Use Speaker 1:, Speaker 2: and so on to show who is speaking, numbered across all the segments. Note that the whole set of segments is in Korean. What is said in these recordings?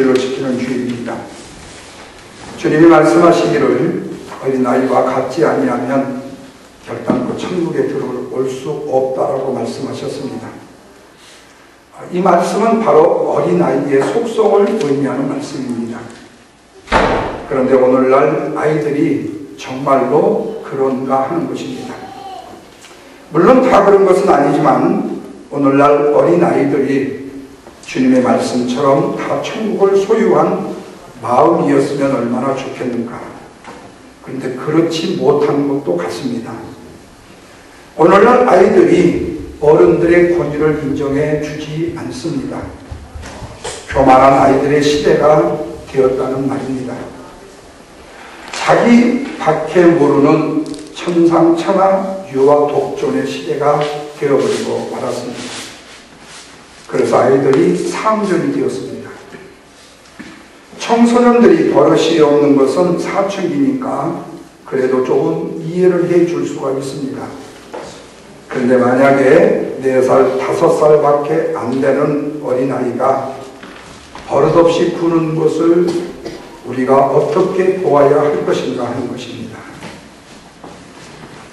Speaker 1: 주일을 지키는 주일입니다. 주님이 말씀하시기를 어린아이와 같지 아니하면 결단코 천국에 들어올 수 없다라고 말씀하셨습니다. 이 말씀은 바로 어린아이의 속성을 의미하는 말씀입니다. 그런데 오늘날 아이들이 정말로 그런가 하는 것입니다. 물론 다 그런 것은 아니지만 오늘날 어린아이들이 주님의 말씀처럼 다 천국을 소유한 마음이었으면 얼마나 좋겠는가. 그런데 그렇지 못한 것도 같습니다. 오늘날 아이들이 어른들의 권위를 인정해 주지 않습니다. 교만한 아이들의 시대가 되었다는 말입니다. 자기 밖에 모르는 천상천하 유아 독존의 시대가 되어버리고 말았습니다. 그래서 아이들이 상전이 되었습니다. 청소년들이 버릇이 없는 것은 사춘기니까 그래도 조금 이해를 해 줄 수가 있습니다. 그런데 만약에 4살, 5살밖에 안 되는 어린아이가 버릇없이 구는 것을 우리가 어떻게 보아야 할 것인가 하는 것입니다.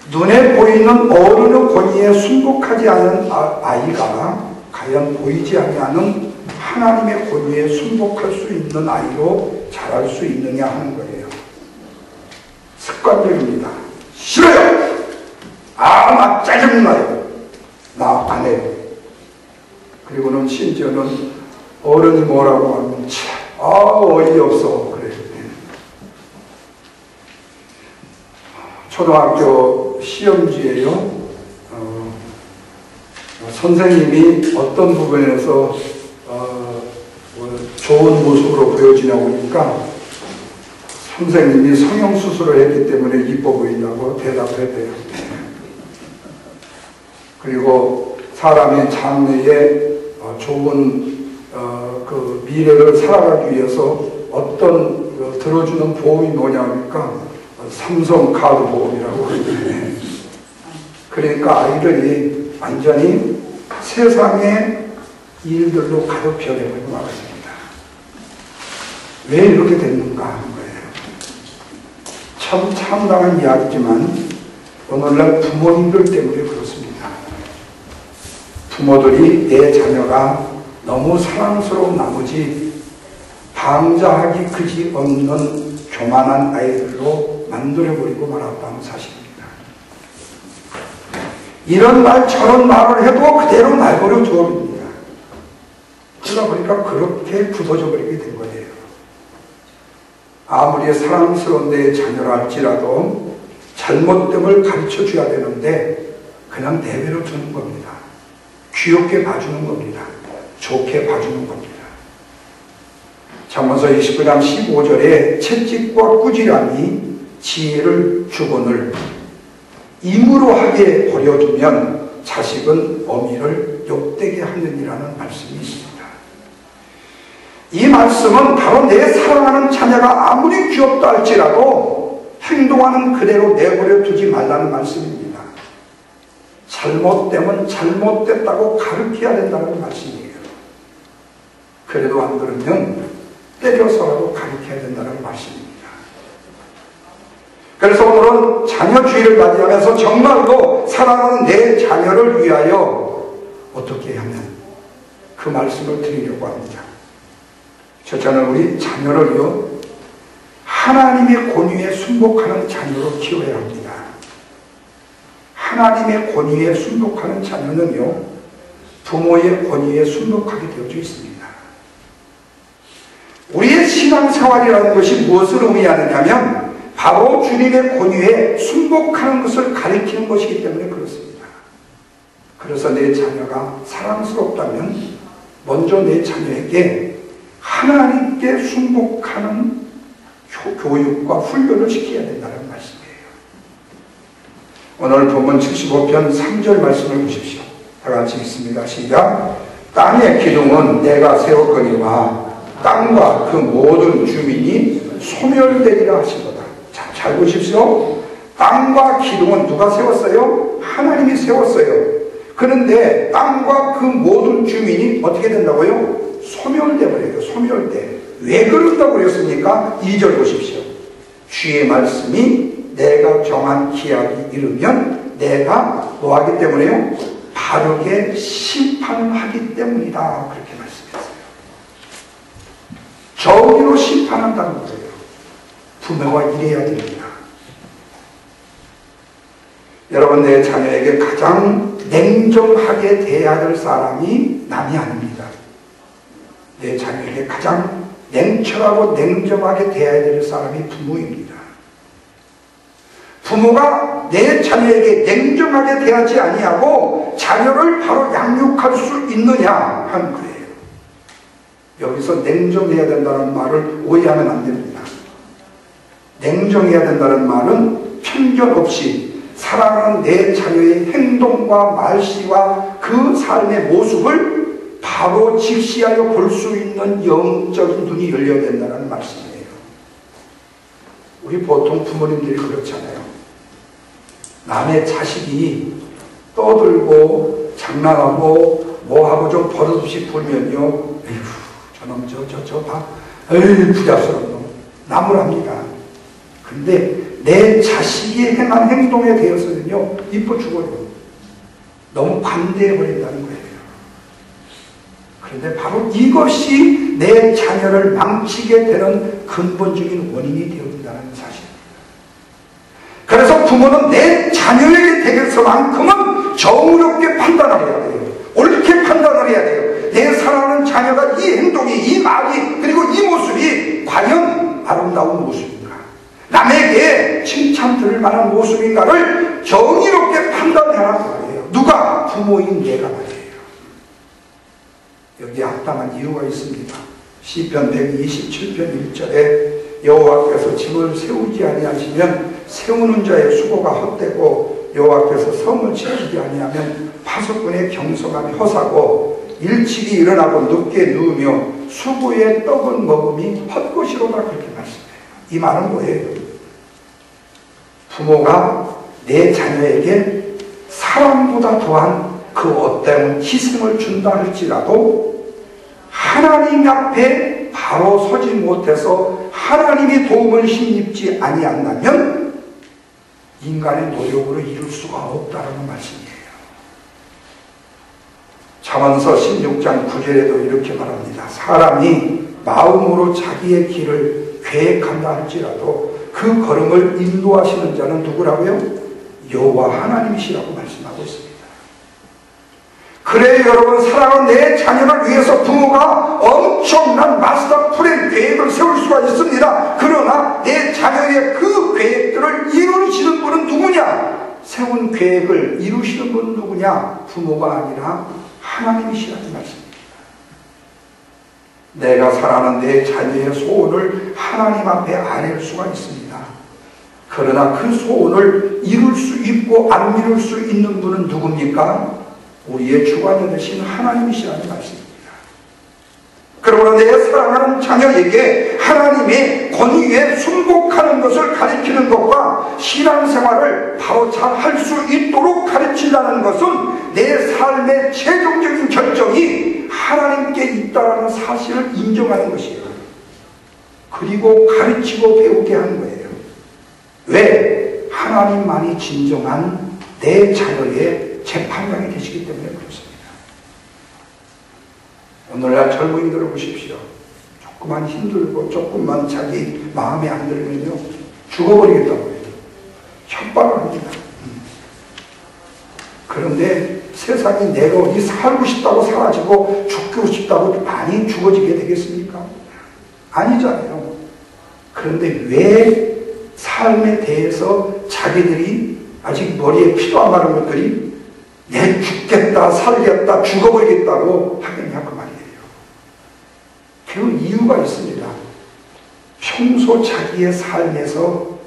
Speaker 1: 눈에 보이는 어른의 권위에 순복하지 않은 아이가 과연 보이지 아니하는 하나님의 권위에 순복할 수 있는 아이로 자랄 수 있느냐 하는 거예요. 습관적입니다. 싫어요! 나 짜증나요! 나 안 해요. 그리고는 심지어는 어른이 뭐라고 하면 어이없어 그래요. 초등학교 시험지에요. 선생님이 어떤 부분에서 좋은 모습으로 보여지냐고 하니까 선생님이 성형수술을 했기 때문에 이뻐 보인다고 대답을 했대요. 그리고 사람의 장래에 좋은 그 미래를 살아가기 위해서 어떤 들어주는 보험이 뭐냐 하니까 삼성 카드 보험이라고 그러는데, 그러니까 아이들이 완전히 세상의 일들로 가득 변해버리고 말았습니다. 왜 이렇게 됐는가 하는 거예요. 참 참담한 이야기지만 오늘날 부모님들 때문에 그렇습니다. 부모들이 내 자녀가 너무 사랑스러운 나머지 방자하기 그지없는 교만한 아이들로 만들어버리고 말았다는 사실입니다. 이런 말 저런 말을 해도 그대로 날버려 두어버립니다. 그러다 보니까 그렇게 굳어져 버리게 된 거예요. 아무리 사랑스러운 내 자녀라 할지라도 잘못됨을 가르쳐 줘야 되는데 그냥 내버려 두는 겁니다. 귀엽게 봐주는 겁니다. 좋게 봐주는 겁니다. 잠언서 29장 15절에 채찍과 꾸지람이 지혜를 주거늘 임으로 하게 버려두면 자식은 어미를 욕되게 하느니라는 말씀이 있습니다. 이 말씀은 바로 내 사랑하는 자녀가 아무리 귀엽다 할지라도 행동하는 그대로 내버려 두지 말라는 말씀입니다. 잘못되면 잘못됐다고 가르쳐야 된다는 말씀이에요. 그래도 안 그러면 때려서라도 가르쳐야 된다는 말씀입니다. 그래서 오늘은 자녀주의를 맞이하면서 정말로 사랑하는 내 자녀를 위하여 어떻게 하면 그 말씀을 드리려고 합니다. 첫째는 우리 자녀를요, 하나님의 권위에 순복하는 자녀로 키워야 합니다. 하나님의 권위에 순복하는 자녀는요, 부모의 권위에 순복하게 되어져 있습니다. 우리의 신앙생활이라는 것이 무엇을 의미하느냐면 바로 주님의 권위에 순복하는 것을 가리키는 것이기 때문에 그렇습니다. 그래서 내 자녀가 사랑스럽다면 먼저 내 자녀에게 하나님께 순복하는 교육과 훈련을 시켜야 된다는 말씀이에요. 오늘 본문 75편 3절 말씀을 보십시오. 다 같이 읽습니다. 시작. 땅의 기둥은 내가 세웠거니와 땅과 그 모든 주민이 소멸되리라 하시도다. 자, 잘 보십시오. 땅과 기둥은 누가 세웠어요? 하나님이 세웠어요. 그런데 땅과 그 모든 주민이 어떻게 된다고요? 소멸돼 버려요. 소멸돼. 왜 그런다고 그랬습니까? 2절 보십시오. 주의 말씀이 내가 정한 기약이 이르면 내가 뭐하기 때문에요? 바르게 심판하기 때문이다. 그렇게 말씀했어요. 정의로 심판한다는 거예요. 부모가 이래야 됩니다. 여러분, 내 자녀에게 가장 냉정하게 대해야 될 사람이 남이 아닙니다. 내 자녀에게 가장 냉철하고 냉정하게 대해야 될 사람이 부모입니다. 부모가 내 자녀에게 냉정하게 대하지 아니하고 자녀를 바로 양육할 수 있느냐 하는 거예요. 여기서 냉정해야 된다는 말을 오해하면 안 됩니다. 냉정해야 된다는 말은 편견 없이 사랑하는 내 자녀의 행동과 말씨와 그 삶의 모습을 바로 직시하여 볼 수 있는 영적인 눈이 열려야 된다는 말씀이에요. 우리 보통 부모님들이 그렇잖아요. 남의 자식이 떠들고 장난하고 뭐하고 좀 버릇없이 불면요, 에휴 저놈 저 봐, 에휴 부자스러운 놈, 나무랍니다. 근데 내 자식이 행한 행동에 대해서는요, 이뻐 죽어요. 너무 반대해버린다는 거예요. 그런데 바로 이것이 내 자녀를 망치게 되는 근본적인 원인이 되어진다는 사실입니다. 그래서 부모는 내 자녀에게 대해서만큼은 정의롭게 판단을 해야 돼요. 옳게 판단을 해야 돼요. 내 사랑하는 자녀가 이 행동이, 이 말이, 그리고 이 모습이 과연 아름다운 모습인가, 남에게 칭찬 들을 만한 모습인가를 정의롭게 판단하라는 거예요. 누가? 부모인 내가 말이에요. 여기에 합당한 이유가 있습니다. 시편 127편 1절에 여호와께서 집을 세우지 아니하시면 세우는 자의 수고가 헛되고 여호와께서 성을 지키지 아니하면 파수꾼의 경성함이 허사고 일찍이 일어나고 늦게 누우며 수고의 떡은 먹음이 헛것이로다. 그렇게 말씀해요. 이 말은 뭐예요? 부모가 내 자녀에게 사랑보다 더한 그 어떤 희생을 준다 할지라도 하나님 앞에 바로 서지 못해서 하나님의 도움을 힘입지 아니한다면 인간의 노력으로 이룰 수가 없다는 말씀이에요. 잠언서 16장 9절에도 이렇게 말합니다. 사람이 마음으로 자기의 길을 계획한다 할지라도 그 걸음을 인도하시는 자는 누구라고요? 여호와 하나님이시라고 말씀하고 있습니다. 그래 여러분, 사랑하는 내 자녀를 위해서 부모가 엄청난 마스터 플랜 계획을 세울 수가 있습니다. 그러나 내 자녀의 그 계획들을 이루시는 분은 누구냐? 세운 계획을 이루시는 분은 누구냐? 부모가 아니라 하나님이시라는 말씀입니다. 내가 사랑하는 내 자녀의 소원을 하나님 앞에 아낼 수가 있습니다. 그러나 그 소원을 이룰 수 있고 안 이룰 수 있는 분은 누굽니까? 우리의 주관자 되신 하나님이시라는 말씀입니다. 그러므로 내 사랑하는 자녀에게 하나님의 권위에 순복하는 것을 가르치는 것과 신앙생활을 바로 잘 할 수 있도록 가르친다는 것은 내 삶의 최종적인 결정이 하나님께 있다는 사실을 인정하는 것이에요. 그리고 가르치고 배우게 하는 거예요. 왜? 하나님만이 진정한 내 자녀의 재판장이 되시기 때문에 그렇습니다. 오늘날 젊은이들을 보십시오. 조금만 힘들고 조금만 자기 마음에 안 들면요, 죽어버리겠다고 해요. 협박을 합니다. 그런데 세상에 내가 어디 살고 싶다고 사라지고 죽고 싶다고 많이 죽어지게 되겠습니까? 아니잖아요. 그런데 왜 삶에 대해서 자기들이 아직 머리에 피도 안 마른 것들이 내 죽겠다, 살겠다, 죽어버리겠다고 하겠냐 그 말이에요. 그 이유가 있습니다. 평소 자기의 삶에서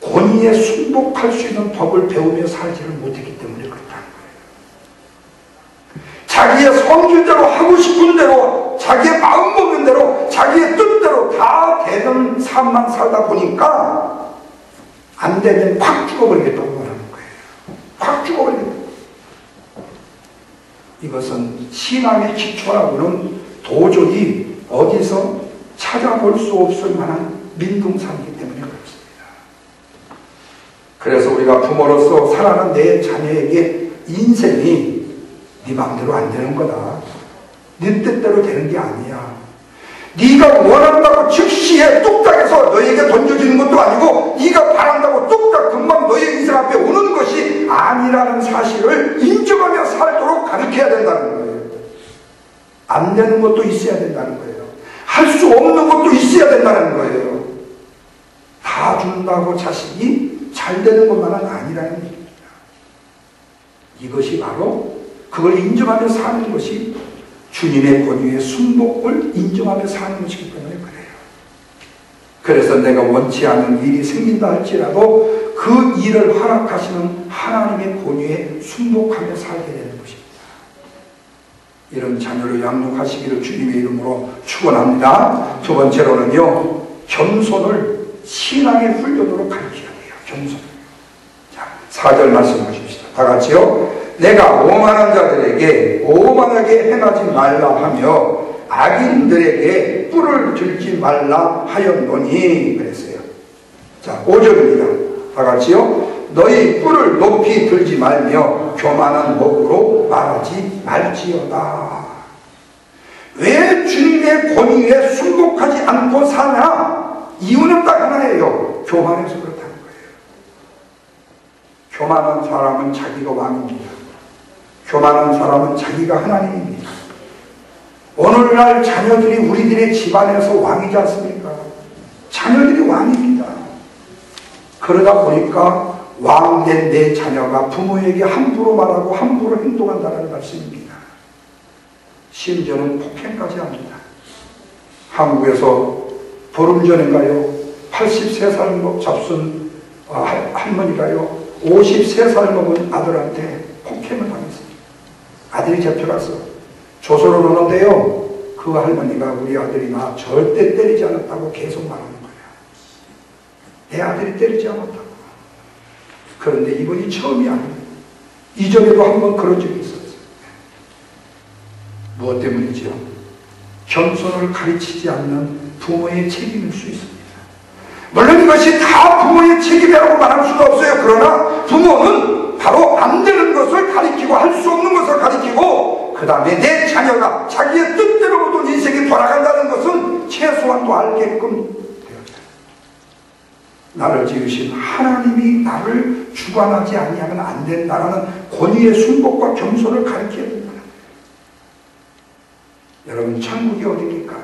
Speaker 1: 권위에 순복할 수 있는 법을 배우며 살지를 못했기 때문에 그렇다는 거예요. 자기의 성질대로 하고 싶은 대로, 자기의 마음 먹는 대로, 자기의 뜻대로 다 되는 삶만 살다 보니까 안 되면 확 죽어버리겠다고 말하는 거예요. 확 죽어버리겠다. 이것은 신앙의 기초라고는 도저히 어디서 찾아볼 수 없을 만한 민둥산이기 때문에 그렇습니다. 그래서 우리가 부모로서 살아가는 내 자녀에게 인생이 네 마음대로 안 되는 거다. 네 뜻대로 되는 게 아니야. 네가 원한다고 즉시에 뚝딱해서 너에게 던져지는 것도 아니고 네가 바란다고 뚝딱 금방 너의 인생 앞에 오는 것이 아니라는 사실을 인정하며 살도록 가르쳐야 된다는 거예요. 안 되는 것도 있어야 된다는 거예요. 할 수 없는 것도 있어야 된다는 거예요. 다 준다고 자식이 잘 되는 것만은 아니라는 얘기입니다. 이것이 바로 그걸 인정하며 사는 것이 주님의 권위의 순복을 인정하며 사는 것이기 때문에 그래요. 그래서 내가 원치 않은 일이 생긴다 할지라도 그 일을 허락하시는 하나님의 권위에 순복하며 살게 되는 것입니다. 이런 자녀를 양육하시기를 주님의 이름으로 축원합니다. 두 번째로는요, 겸손을 신앙의 훈련으로 가르쳐야 돼요. 겸손. 자, 4절 말씀 보십시다. 다 같이요. 내가 오만한 자들에게 오만하게 행하지 말라 하며 악인들에게 뿔을 들지 말라 하였노니 그랬어요. 자, 5절입니다. 다 같이요. 너희 뿔을 높이 들지 말며 교만한 목으로 말하지 말지어다. 왜 주님의 권위에 순복하지 않고 사냐? 이유는 딱 하나예요. 교만해서 그렇다는 거예요. 교만한 사람은 자기가 왕입니다. 교만한 사람은 자기가 하나님입니다. 오늘날 자녀들이 우리들의 집안에서 왕이지 않습니까? 자녀들이 왕입니다. 그러다 보니까 왕된 내 자녀가 부모에게 함부로 말하고 함부로 행동한다는 말씀입니다. 심지어는 폭행까지 합니다. 한국에서 보름 전인가요? 83살 잡순 할머니가요, 53살 먹은 아들한테 폭행을 당했습니다. 아들이 잡혀가서 조서를 오는데요, 그 할머니가 우리 아들이 나 절대 때리지 않았다고 계속 말하는 거예요. 내 아들이 때리지 않았다고. 그런데 이번이 처음이 아니에요. 이전에도 한번 그런 적이 있었어요. 무엇 때문이죠? 겸손을 가르치지 않는 부모의 책임일 수 있습니다. 물론 이것이 다 부모의 책임이라고 말할 수도 없어요. 그러나 부모는 바로 안 되는 것을 가르치고 할 수 없는 것을 가르치고 그 다음에 내 자녀가 자기의 뜻대로 모든 인생이 돌아간다는 것은 최소한도 알게끔 나를 지으신 하나님이 나를 주관하지 아니하면 안 된다라는 권위의 순복과 겸손을 가르쳐야 된다. 여러분, 천국이 어디입니까?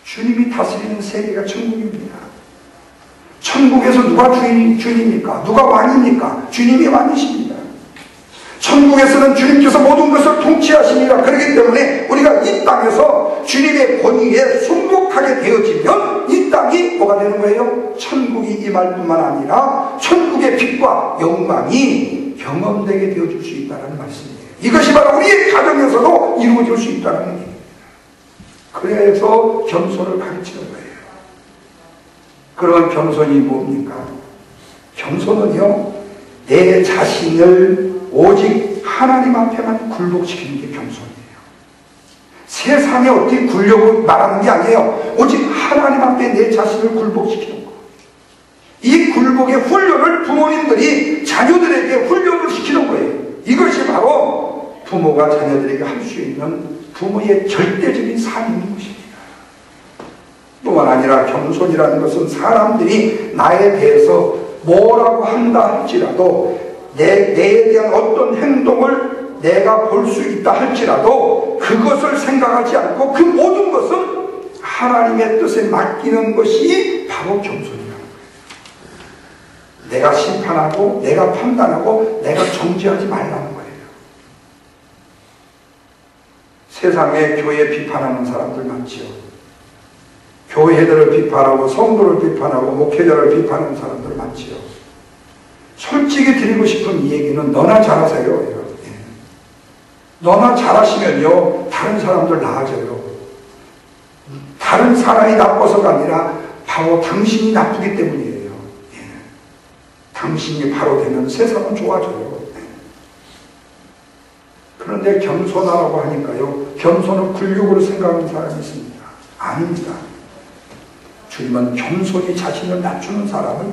Speaker 1: 주님이 다스리는 세계가 천국입니다. 천국에서 누가 주인입니까? 누가 왕입니까? 주님이 왕이십니다. 천국에서는 주님께서 모든 것을 통치하십니다. 그렇기 때문에 우리가 이 땅에서 주님의 권위에 순복하게 되어지면 이 땅이 뭐가 되는 거예요? 천국이 임할 뿐만 아니라 천국의 빛과 영광이 경험되게 되어줄 수 있다는 말씀이에요. 이것이 바로 우리의 가정에서도 이루어질 수 있다는 얘기입니다. 그래서 겸손을 가르치는 거예요. 그러면 겸손이 뭡니까? 겸손은요, 내 자신을 오직 하나님 앞에만 굴복시키는 게 겸손이에요. 세상에 어떻게 굴려고 말하는 게 아니에요. 오직 하나님 앞에 내 자신을 굴복시키는 거. 이 굴복의 훈련을 부모님들이 자녀들에게 훈련을 시키는 거예요. 이것이 바로 부모가 자녀들에게 할 수 있는 부모의 절대적인 삶인 것입니다. 뿐만 아니라 겸손이라는 것은 사람들이 나에 대해서 뭐라고 한다 할지라도 내에 대한 어떤 행동을 내가 볼 수 있다 할지라도 그것을 생각하지 않고 그 모든 것은 하나님의 뜻에 맡기는 것이 바로 겸손이라는 거예요. 내가 심판하고 내가 판단하고 내가 정죄하지 말라는 거예요. 세상에 교회 비판하는 사람들 많지요. 교회들을 비판하고 성도를 비판하고 목회자를 비판하는 사람들 많지요. 솔직히 드리고 싶은 이 얘기는 너나 잘하세요. 너나 잘하시면요, 다른 사람들 나아져요. 다른 사람이 나빠서가 아니라 바로 당신이 나쁘기 때문이에요. 당신이 바로 되면 세상은 좋아져요. 그런데 겸손하라고 하니까요, 겸손을 굴욕으로 생각하는 사람이 있습니다. 아닙니다. 주님은 겸손히 자신을 낮추는 사람을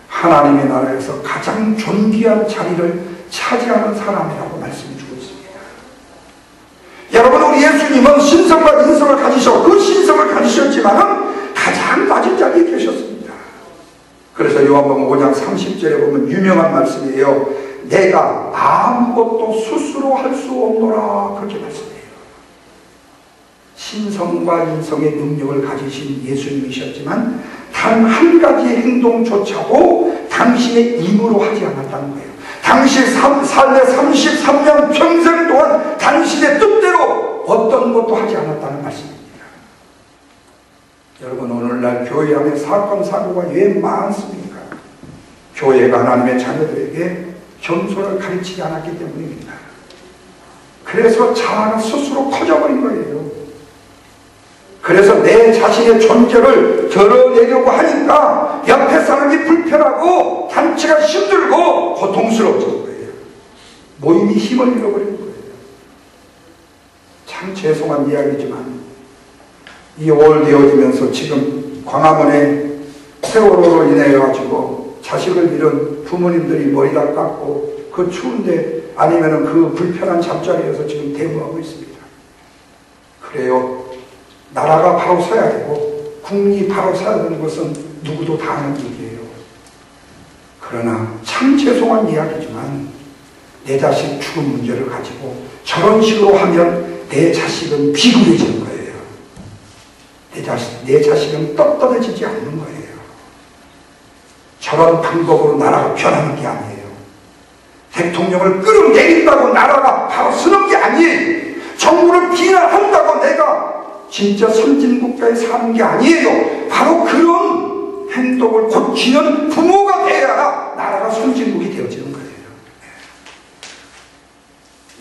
Speaker 1: 하나님의 나라에서 가장 존귀한 자리를 차지하는 사람이라고 말씀해 주고 있습니다. 여러분, 우리 예수님은 신성과 인성을 가지셨고 그 신성을 가지셨지만은 가장 낮은 자리에 계셨습니다. 그래서 요한복음 5장 30절에 보면 유명한 말씀이에요. 내가 아무것도 스스로 할 수 없노라, 그렇게 말씀해요. 신성과 인성의 능력을 가지신 예수님이셨지만 단 한 가지의 행동조차도 당신의 힘으로 하지 않았다는 거예요. 당신 삶의 33년 평생 동안 당신의 뜻대로 어떤 것도 하지 않았다는 말씀입니다. 여러분, 오늘날 교회 안에 사건 사고가 왜 많습니까? 교회가 하나님의 자녀들에게 겸손을 가르치지 않았기 때문입니다. 그래서 자아가 스스로 커져버린 거예요. 그래서 내 자신의 존재를 드러내려고 하니까 옆에 사람이 불편하고 단체가 힘들고 고통스러워진 거예요. 모임이 힘을 잃어버린 거예요. 참 죄송한 이야기지만 이 5월 되어지면서 지금 광화문에 세월호로 인해 가지고 자식을 잃은 부모님들이 머리 다 깎고 그 추운데 아니면은 그 불편한 잠자리에서 지금 대모하고 있습니다. 그래요. 나라가 바로 서야 되고 국민이 바로 서야 되는 것은 누구도 다 아는 일이에요. 그러나 참 죄송한 이야기지만 내 자식 죽음 문제를 가지고 저런 식으로 하면 내 자식은 비굴해지는 거예요. 내 자식은 떳떳해지지 않는 거예요. 저런 방법으로 나라가 변하는 게 아니에요. 대통령을 끌어내린다고 나라가 바로 서는 게 아니에요. 정부를 비난한다고 내가 진짜 선진국가에 사는 게 아니에요. 바로 그런 행동을 고치는 부모가 되어야 나라가 선진국이 되어지는 거예요.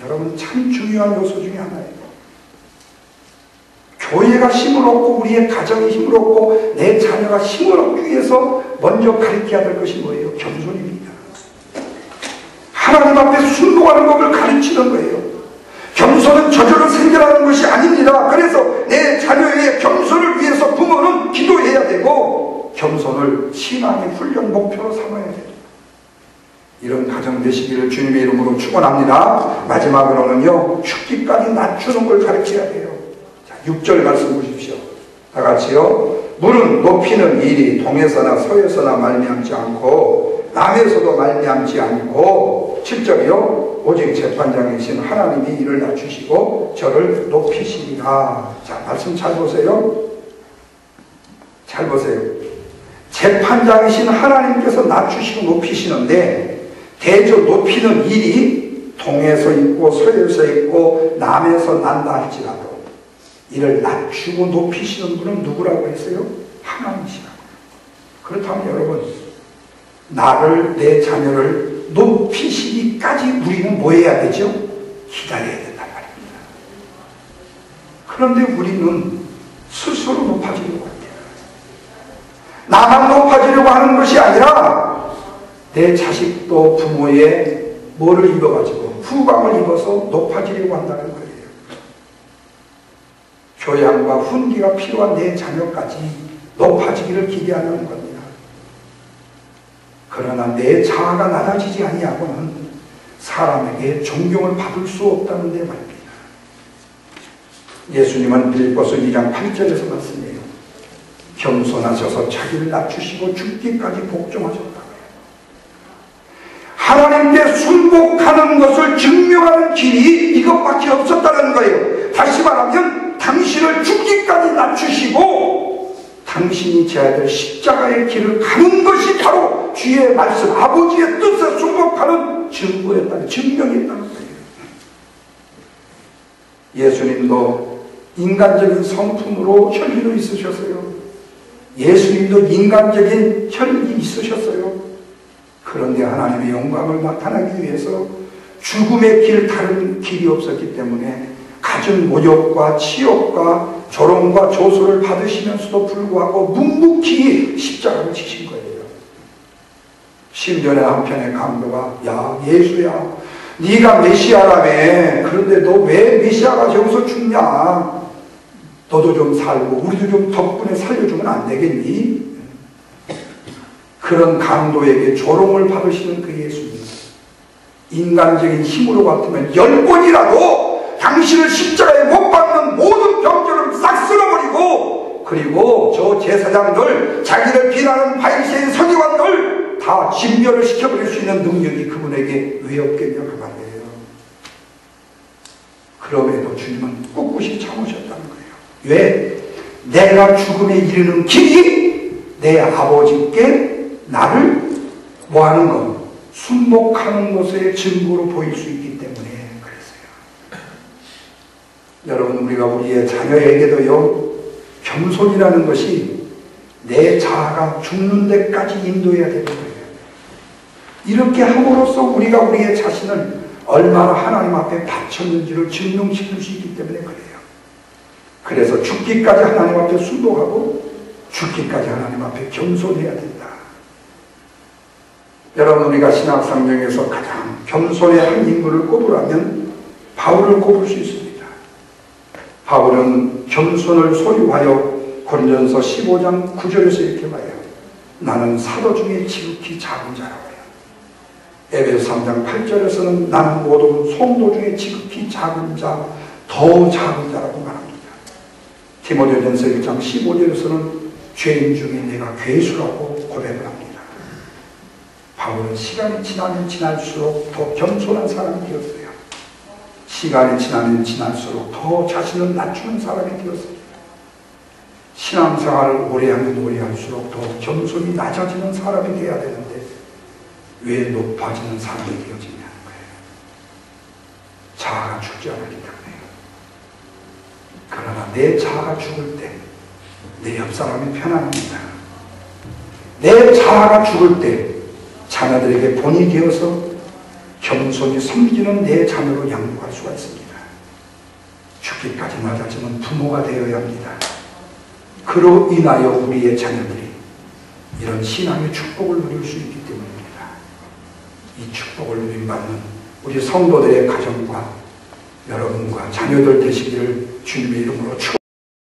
Speaker 1: 여러분, 참 중요한 요소 중에 하나예요. 교회가 힘을 얻고 우리의 가정이 힘을 얻고 내 자녀가 힘을 얻기 위해서 먼저 가르쳐야 될 것이 뭐예요? 겸손입니다. 하나님 앞에 순종하는 법을 가르치는 거예요. 겸손은 저절로 생겨나는 것이 아닙니다. 그래서 내 자녀의 겸손을 위해서 부모는 기도해야 되고 겸손을 신앙의 훈련 목표로 삼아야 됩니다. 이런 가정 되시기를 주님의 이름으로 축원합니다. 마지막으로는요, 죽기까지 낮추는 걸 가르쳐야 돼요. 자, 6절 말씀 보십시오. 다 같이요. 물은 높이는 일이 동에서나 서에서나 말미암지 않고 남에서도 말미암지 않고 7절이요. 오직 재판장이신 하나님이 이를 낮추시고 저를 높이시리라. 자, 말씀 잘 보세요. 잘 보세요. 재판장이신 하나님께서 낮추시고 높이시는데 대저 높이는 일이 동에서 있고 서에서 있고 남에서 난다 할지라도 이를 낮추고 높이시는 분은 누구라고 했어요? 하나님이시라고. 그렇다면 여러분, 나를, 내 자녀를 높이시기까지 우리는 뭐 해야 되죠? 기다려야 된단 말입니다. 그런데 우리는 스스로 높아지려고 합니다. 나만 높아지려고 하는 것이 아니라 내 자식도 부모의 뭐를 입어가지고 후광을 입어서 높아지려고 한다는 거예요. 교양과 훈계가 필요한 내 자녀까지 높아지기를 기대하는 겁니다. 그러나 내 자아가 낮아지지 아니하고는 사람에게 존경을 받을 수 없다는 데 말입니다. 예수님은 빌립보서 2장 8절에서 말씀해요. 겸손하셔서 자기를 낮추시고 죽기까지 복종하셨다고요. 하나님께 순복하는 것을 증명하는 길이 이것밖에 없었다는 거예요. 다시 말하면 당신을 죽기까지 낮추시고 당신이 져야 될 십자가의 길을 가는 것이 바로 주의 말씀, 아버지의 뜻에 순복하는 증거였다는, 증명이었다는 거예요. 예수님도 인간적인 성품으로 혈기도 있으셨어요. 예수님도 인간적인 혈기 있으셨어요. 그런데 하나님의 영광을 나타나기 위해서 죽음의 길, 다른 길이 없었기 때문에 갖은 모욕과 치욕과 조롱과 조소를 받으시면서도 불구하고 묵묵히 십자가를 지신 거예요. 심전에 한편의 강도가 야 예수야 네가 메시아라며 그런데 너 왜 메시아가 저기서 죽냐 너도 좀 살고 우리도 좀 덕분에 살려주면 안 되겠니? 그런 강도에게 조롱을 받으시는 그 예수님, 인간적인 힘으로 같으면 10번이라도 당신을 십자가에 못 박는 모든 병들을 싹 쓸어버리고, 그리고 저 제사장들, 자기를 비난하는 바리새인 서기관들 다 진멸을 시켜버릴 수 있는 능력이 그분에게 왜 없겠냐 그 말이에요. 그럼에도 주님은 꿋꿋이 참으셨다는 거예요. 왜? 내가 죽음에 이르는 길이 내 아버지께 나를 뭐하는 것? 순복하는 것의 증거로 보일 수 있기 때문에 그랬어요. 여러분, 우리가 우리의 자녀에게도요, 겸손이라는 것이 내 자아가 죽는 데까지 인도해야 되는 거예요. 이렇게 함으로써 우리가 우리의 자신을 얼마나 하나님 앞에 바쳤는지를 증명시킬 수 있기 때문에 그래요. 그래서 죽기까지 하나님 앞에 순복하고 죽기까지 하나님 앞에 겸손해야 된다. 여러분, 우리가 신학성경에서 가장 겸손의 한 인물을 꼽으라면 바울을 꼽을 수 있습니다. 바울은 겸손을 소유하여 고린도전서 15장 9절에서 이렇게 말해요. 나는 사도 중에 지극히 작은 자라고 해요. 에베소 3장 8절에서는 나는 모든 성도 중에 지극히 작은 자, 더 작은 자라고 말합니다. 디모데전서 1장 15절에서는 죄인 중에 내가 괴수라고 고백을 합니다. 바울은 시간이 지나면 지날수록 더 겸손한 사람이 되었어요. 시간이 지나면 지날수록 더 자신을 낮추는 사람이 되었습니다. 신앙생활을 오래하면 오래할수록 더 겸손이 낮아지는 사람이 되어야 되는데 왜 높아지는 사람이 되어지냐는 거예요. 자아가 죽지 않았기 때문에요. 그러나 내 자아가 죽을 때 내 옆사람이 편안합니다. 내 자아가 죽을 때 자녀들에게 본이 되어서 겸손히 섬기는 내 자녀로 양육할 수가 있습니다. 죽기까지 낮아지면 부모가 되어야 합니다. 그로 인하여 우리의 자녀들이 이런 신앙의 축복을 누릴 수 있기 때문입니다. 이 축복을 누림받는 우리 성도들의 가정과 여러분과 자녀들 되시기를 주님의 이름으로 축복합니다.